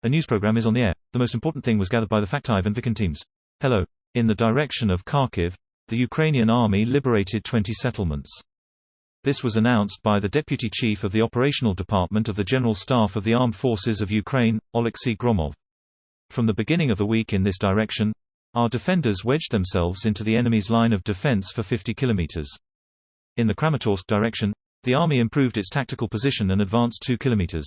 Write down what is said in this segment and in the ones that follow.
A news program is on the air. The most important thing was gathered by the factive and Victims teams. Hello. In the direction of Kharkiv, the Ukrainian army liberated 20 settlements. This was announced by the Deputy Chief of the Operational Department of the General Staff of the Armed Forces of Ukraine, Oleksiy Gromov. From the beginning of the week in this direction, our defenders wedged themselves into the enemy's line of defense for 50 kilometers. In the Kramatorsk direction, the army improved its tactical position and advanced 2 kilometers.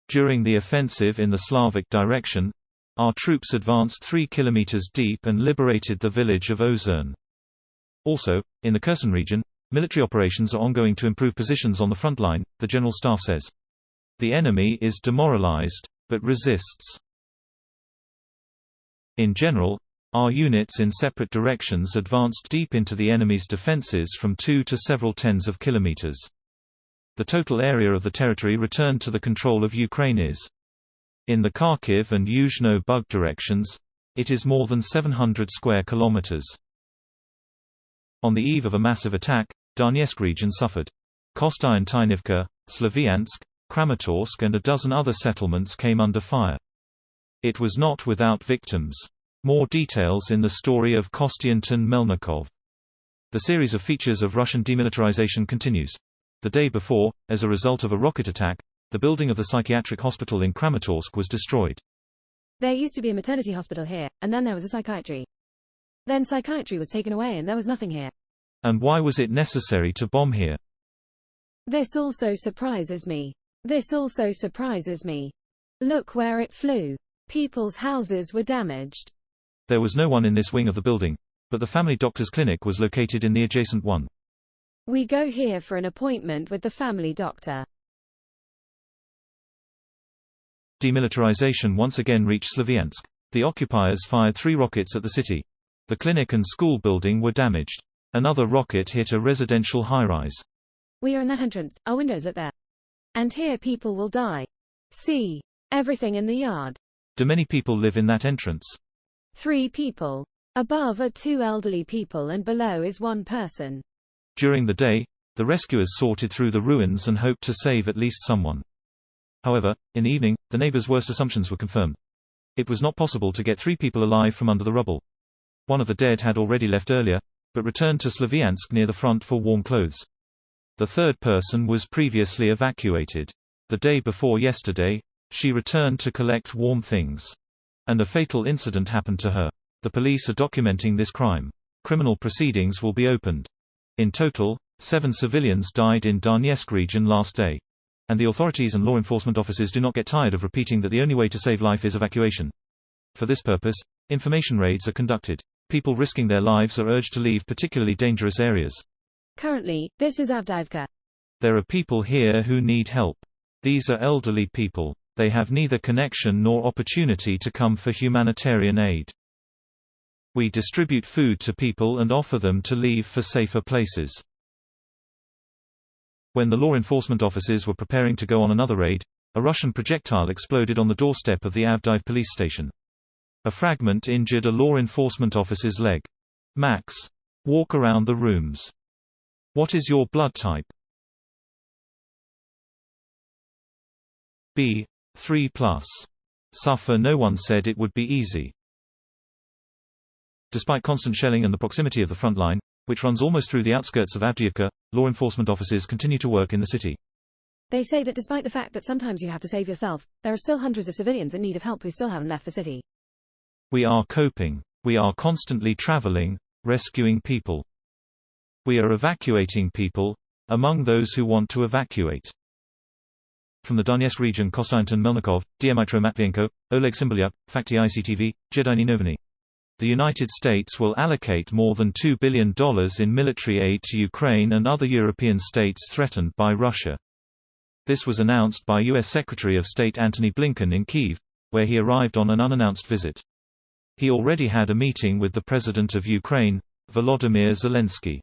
During the offensive in the Slavic direction, our troops advanced 3 kilometers deep and liberated the village of Ozern. Also, in the Kherson region, military operations are ongoing to improve positions on the front line, the General Staff says. The enemy is demoralized, but resists. In general, our units in separate directions advanced deep into the enemy's defenses from 2 to several tens of kilometers. The total area of the territory returned to the control of Ukraine is. In the Kharkiv and Yuzhno-Bug directions, it is more than 700 square kilometers. On the eve of a massive attack, Donetsk region suffered. Kostyantynivka, Slavyansk, Kramatorsk and a dozen other settlements came under fire. It was not without victims. More details in the story of Kostiantin Melnikov. The series of features of Russian demilitarization continues. The day before, as a result of a rocket attack, the building of the psychiatric hospital in Kramatorsk was destroyed. There used to be a maternity hospital here, and then there was a psychiatry. Then psychiatry was taken away and there was nothing here. And why was it necessary to bomb here? This also surprises me. This also surprises me. Look where it flew. People's houses were damaged. There was no one in this wing of the building, but the family doctor's clinic was located in the adjacent one. We go here for an appointment with the family doctor. Demilitarization once again reached Slavyansk. The occupiers fired 3 rockets at the city. The clinic and school building were damaged. Another rocket hit a residential high-rise. We are in that entrance, our windows look there. And here people will die. See. Everything in the yard. Do many people live in that entrance? 3 people. Above are 2 elderly people and below is 1 person. During the day, the rescuers sorted through the ruins and hoped to save at least someone. However, in the evening, the neighbors' worst assumptions were confirmed. It was not possible to get 3 people alive from under the rubble. One of the dead had already left earlier, but returned to Slavyansk near the front for warm clothes. The 3rd person was previously evacuated. The day before yesterday, she returned to collect warm things. And a fatal incident happened to her. The police are documenting this crime. Criminal proceedings will be opened. In total, 7 civilians died in Donetsk region last day. And the authorities and law enforcement officers do not get tired of repeating that the only way to save life is evacuation. For this purpose, information raids are conducted. People risking their lives are urged to leave particularly dangerous areas. Currently, this is Avdiivka. There are people here who need help. These are elderly people. They have neither connection nor opportunity to come for humanitarian aid. We distribute food to people and offer them to leave for safer places. When the law enforcement officers were preparing to go on another raid, a Russian projectile exploded on the doorstep of the Avdiivka police station. A fragment injured a law enforcement officer's leg. Max. Walk around the rooms. What is your blood type? B. 3+. Suffer. No one said it would be easy. Despite constant shelling and the proximity of the front line, which runs almost through the outskirts of Avdiivka, law enforcement officers continue to work in the city. They say that despite the fact that sometimes you have to save yourself, there are still hundreds of civilians in need of help who still haven't left the city. We are coping. We are constantly traveling, rescuing people. We are evacuating people, among those who want to evacuate. From the Donetsk region, Kostyantyn Melnikov, Dmitro Matvienko, Oleg Symbolyuk, Fakty ICTV, Jediny Noviny. The United States will allocate more than $2 billion in military aid to Ukraine and other European states threatened by Russia. This was announced by U.S. Secretary of State Antony Blinken in Kyiv, where he arrived on an unannounced visit. He already had a meeting with the President of Ukraine, Volodymyr Zelensky.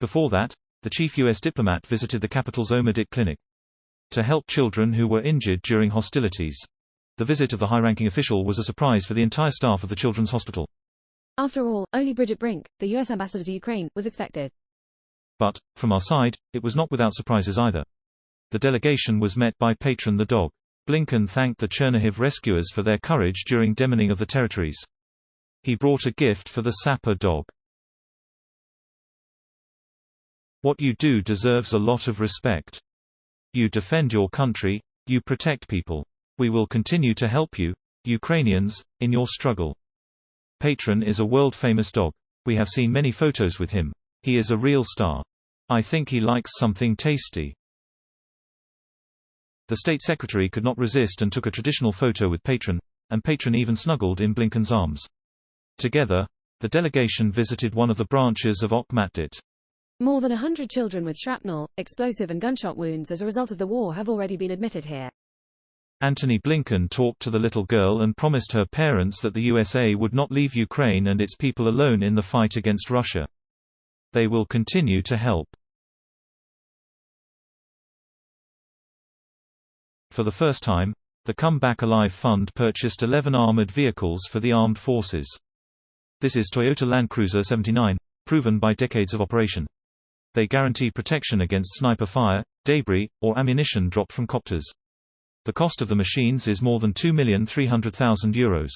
Before that, the chief U.S. diplomat visited the capital's Omer-Dit clinic to help children who were injured during hostilities. The visit of the high-ranking official was a surprise for the entire staff of the children's hospital. After all, only Bridget Brink, the U.S. ambassador to Ukraine, was expected. But, from our side, it was not without surprises either. The delegation was met by Patron the dog. Blinken thanked the Chernihiv rescuers for their courage during demining of the territories. He brought a gift for the sapper dog. What you do deserves a lot of respect. You defend your country, you protect people. We will continue to help you, Ukrainians, in your struggle. Patron is a world-famous dog. We have seen many photos with him. He is a real star. I think he likes something tasty. The state secretary could not resist and took a traditional photo with Patron, and Patron even snuggled in Blinken's arms. Together, the delegation visited one of the branches of Okhmatdit. More than 100 children with shrapnel, explosive and gunshot wounds as a result of the war have already been admitted here. Antony Blinken talked to the little girl and promised her parents that the USA would not leave Ukraine and its people alone in the fight against Russia. They will continue to help. For the first time, the Come Back Alive Fund purchased 11 armored vehicles for the armed forces. This is Toyota Land Cruiser 79, proven by decades of operation. They guarantee protection against sniper fire, debris, or ammunition dropped from copters. The cost of the machines is more than €2,300,000.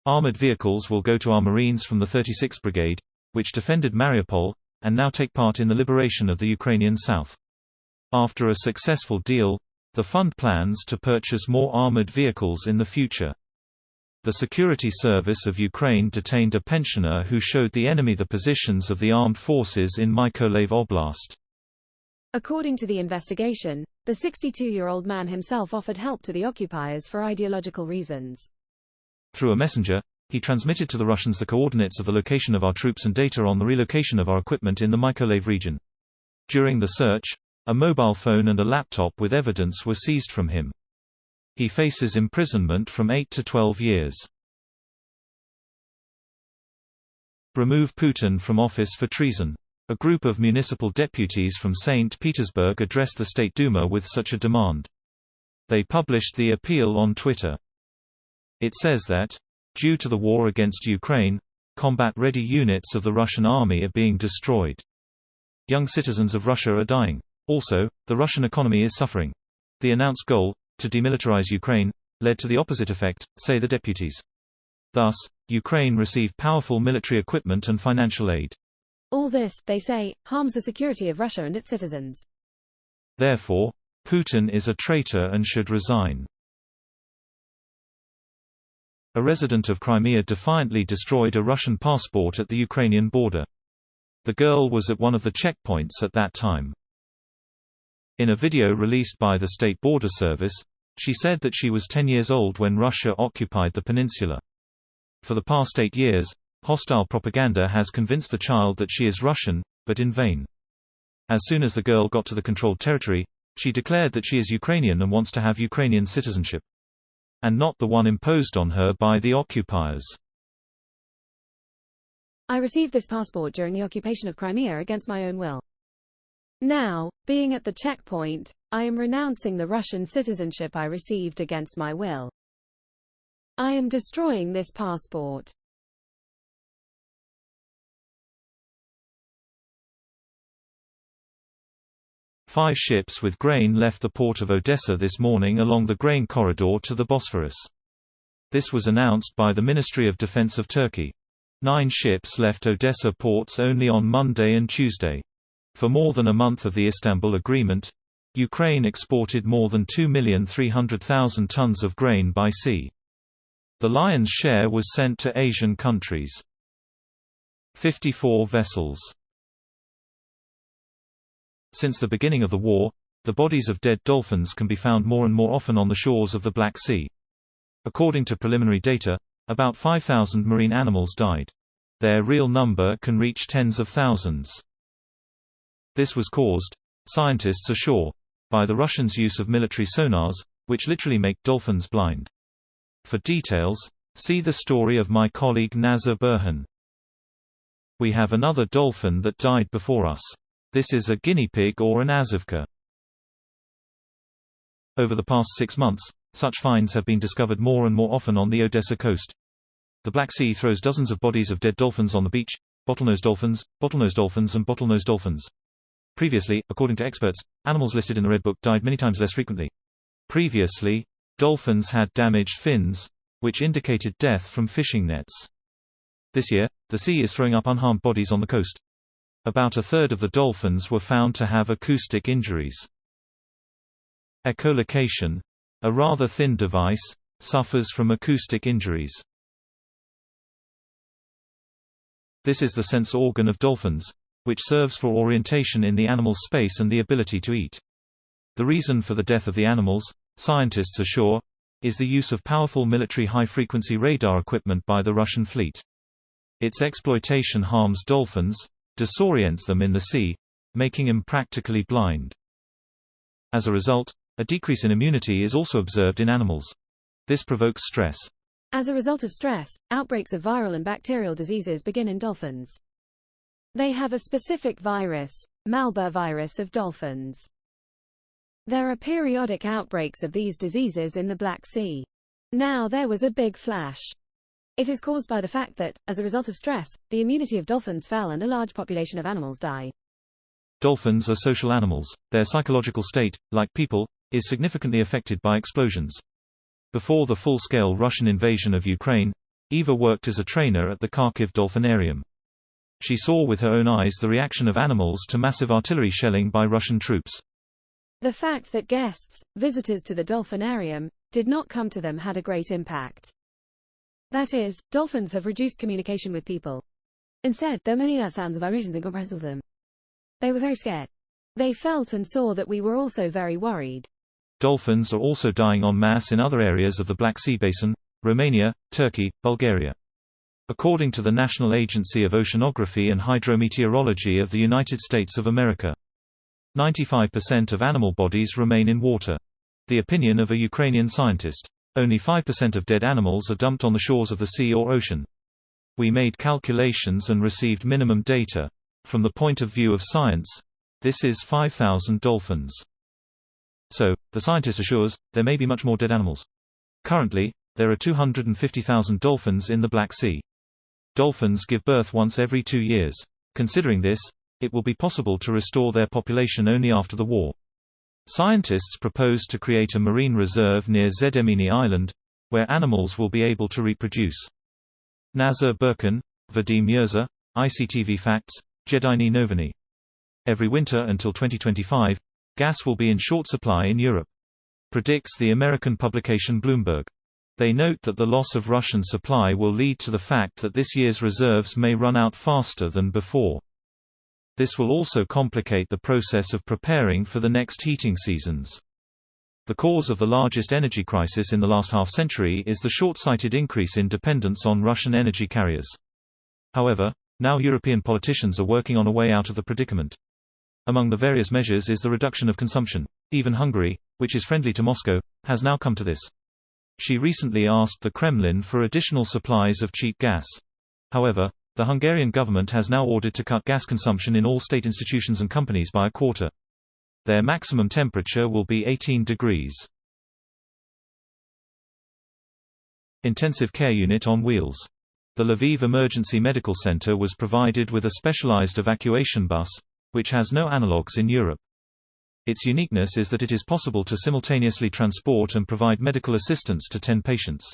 Armored vehicles will go to our Marines from the 36th Brigade, which defended Mariupol, and now take part in the liberation of the Ukrainian south. After a successful deal, the fund plans to purchase more armored vehicles in the future. The Security Service of Ukraine detained a pensioner who showed the enemy the positions of the armed forces in Mykolaiv Oblast. According to the investigation, the 62-year-old man himself offered help to the occupiers for ideological reasons. Through a messenger, he transmitted to the Russians the coordinates of the location of our troops and data on the relocation of our equipment in the Mykolaiv region. During the search, a mobile phone and a laptop with evidence were seized from him. He faces imprisonment from 8 to 12 years. Remove Putin from office for treason. A group of municipal deputies from St. Petersburg addressed the State Duma with such a demand. They published the appeal on Twitter. It says that, due to the war against Ukraine, combat-ready units of the Russian army are being destroyed. Young citizens of Russia are dying. Also, the Russian economy is suffering. The announced goal, to demilitarize Ukraine, led to the opposite effect, say the deputies. Thus, Ukraine received powerful military equipment and financial aid. All this, they say, harms the security of Russia and its citizens. Therefore, Putin is a traitor and should resign. A resident of Crimea defiantly destroyed a Russian passport at the Ukrainian border. The girl was at one of the checkpoints at that time. In a video released by the State Border Service, she said that she was 10 years old when Russia occupied the peninsula. For the past 8 years, hostile propaganda has convinced the child that she is Russian, but in vain. As soon as the girl got to the controlled territory, she declared that she is Ukrainian and wants to have Ukrainian citizenship. And not the one imposed on her by the occupiers. I received this passport during the occupation of Crimea against my own will. Now, being at the checkpoint, I am renouncing the Russian citizenship I received against my will. I am destroying this passport. Five ships with grain left the port of Odessa this morning along the grain corridor to the Bosphorus. This was announced by the Ministry of Defense of Turkey. 9 ships left Odessa ports only on Monday and Tuesday. For more than a month of the Istanbul Agreement, Ukraine exported more than 2,300,000 tons of grain by sea. The lion's share was sent to Asian countries. 54 vessels. Since the beginning of the war, the bodies of dead dolphins can be found more and more often on the shores of the Black Sea. According to preliminary data, about 5,000 marine animals died. Their real number can reach tens of thousands. This was caused, scientists are sure, by the Russians' use of military sonars, which literally make dolphins blind. For details, see the story of my colleague Nazar Burhan. We have another dolphin that died before us. This is a guinea pig or an azivka. Over the past 6 months, such finds have been discovered more and more often on the Odessa coast. The Black Sea throws dozens of bodies of dead dolphins on the beach, bottlenose dolphins, and bottlenose dolphins. Previously, according to experts, animals listed in the Red Book died many times less frequently. Previously, Dolphins had damaged fins, which indicated death from fishing nets. This year, the sea is throwing up unharmed bodies on the coast. About a third of the dolphins were found to have acoustic injuries. Echolocation, a rather thin device, suffers from acoustic injuries. This is the sense organ of dolphins, which serves for orientation in the animal's space and the ability to eat. The reason for the death of the animals, scientists assure, is the use of powerful military high-frequency radar equipment by the Russian fleet. Its exploitation harms dolphins, disorients them in the sea, making them practically blind. As a result, a decrease in immunity is also observed in animals. This provokes stress. As a result of stress, outbreaks of viral and bacterial diseases begin in dolphins. They have a specific virus, Marburg virus of dolphins. There are periodic outbreaks of these diseases in the Black Sea. Now there was a big flash. It is caused by the fact that, as a result of stress, the immunity of dolphins fell and a large population of animals die. Dolphins are social animals. Their psychological state, like people, is significantly affected by explosions. Before the full-scale Russian invasion of Ukraine, Eva worked as a trainer at the Kharkiv dolphinarium. She saw with her own eyes the reaction of animals to massive artillery shelling by Russian troops. The fact that guests, visitors to the dolphinarium, did not come to them had a great impact. That is, dolphins have reduced communication with people. Instead, there were many loud sounds of vibrations incomprehensible with them. They were very scared. They felt and saw that we were also very worried. Dolphins are also dying en masse in other areas of the Black Sea Basin, Romania, Turkey, Bulgaria. According to the National Agency of Oceanography and Hydrometeorology of the United States of America, 95% of animal bodies remain in water. The opinion of a Ukrainian scientist. Only 5% of dead animals are dumped on the shores of the sea or ocean. We made calculations and received minimum data. From the point of view of science, this is 5,000 dolphins. So, the scientist assures, there may be much more dead animals. Currently, there are 250,000 dolphins in the Black Sea. Dolphins give birth once every 2 years. Considering this, it will be possible to restore their population only after the war. Scientists propose to create a marine reserve near Zedemini Island, where animals will be able to reproduce. Nazar Burkan, Vadim Mirza, ICTV Facts, Jedini Noviny. Every winter until 2025, gas will be in short supply in Europe. Predicts the American publication Bloomberg. They note that the loss of Russian supply will lead to the fact that this year's reserves may run out faster than before. This will also complicate the process of preparing for the next heating seasons. The cause of the largest energy crisis in the last half-century is the short-sighted increase in dependence on Russian energy carriers. However, now European politicians are working on a way out of the predicament. Among the various measures is the reduction of consumption. Even Hungary, which is friendly to Moscow, has now come to this. She recently asked the Kremlin for additional supplies of cheap gas. However, the Hungarian government has now ordered to cut gas consumption in all state institutions and companies by a quarter. Their maximum temperature will be 18 degrees. Intensive care unit on wheels. The Lviv Emergency Medical Center was provided with a specialized evacuation bus, which has no analogues in Europe. Its uniqueness is that it is possible to simultaneously transport and provide medical assistance to 10 patients.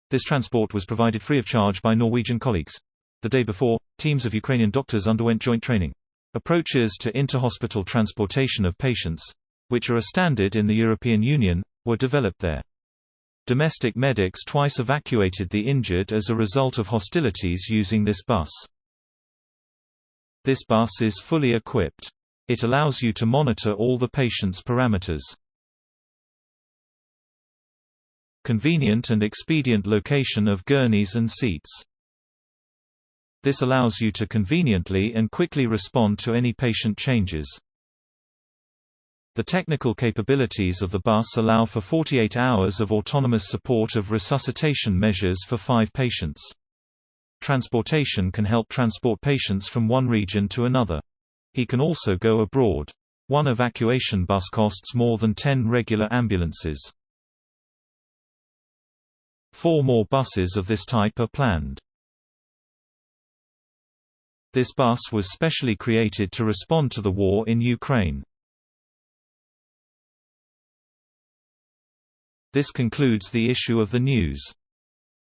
This transport was provided free of charge by Norwegian colleagues. The day before, teams of Ukrainian doctors underwent joint training. Approaches to interhospital transportation of patients, which are a standard in the European Union, were developed there. Domestic medics twice evacuated the injured as a result of hostilities using this bus. This bus is fully equipped. It allows you to monitor all the patient's parameters. Convenient and expedient location of gurneys and seats. This allows you to conveniently and quickly respond to any patient changes. The technical capabilities of the bus allow for 48 hours of autonomous support of resuscitation measures for 5 patients. Transportation can help transport patients from one region to another. He can also go abroad. One evacuation bus costs more than 10 regular ambulances. 4 more buses of this type are planned. This bus was specially created to respond to the war in Ukraine. This concludes the issue of the news.